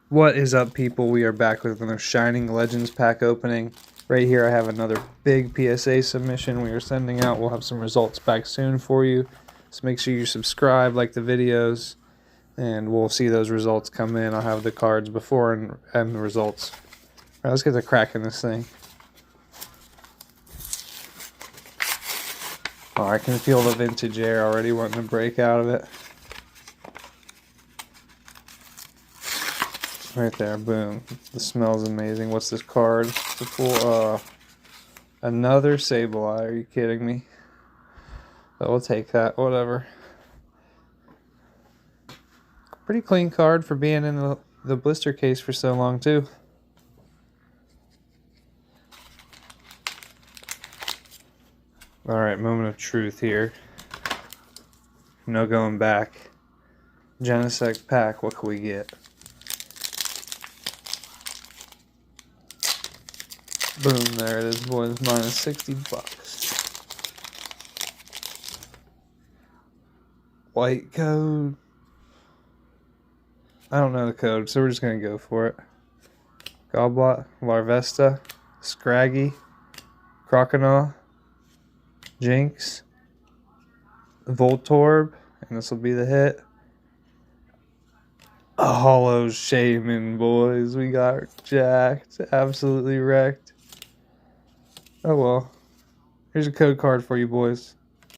What is up, people? We are back with another Shining Legends pack opening. Right here I have another big PSA submission we are sending out. We'll have some results back soon for you. So make sure you subscribe, like the videos, and we'll see those results come in. I'll have the cards before and the results. Alright, let's get to cracking this thing. Oh, I can feel the vintage air already wanting to break out of it. Right there, boom. The smell's amazing. What's this card? It's a full, another Sableye. Are you kidding me? But we'll take that, whatever. Pretty clean card for being in the blister case for so long, too. Alright, moment of truth here. No going back. Genesect pack, what can we get? Boom, there it is, boys. Minus 60 bucks. White code. I don't know the code, so we're just going to go for it. Goblot, Larvesta, Scraggy, Croconaw, Jinx, Voltorb, and this will be the hit. A hollow Shaman, boys. We got jacked. Absolutely wrecked. Oh well. Here's a code card for you, boys.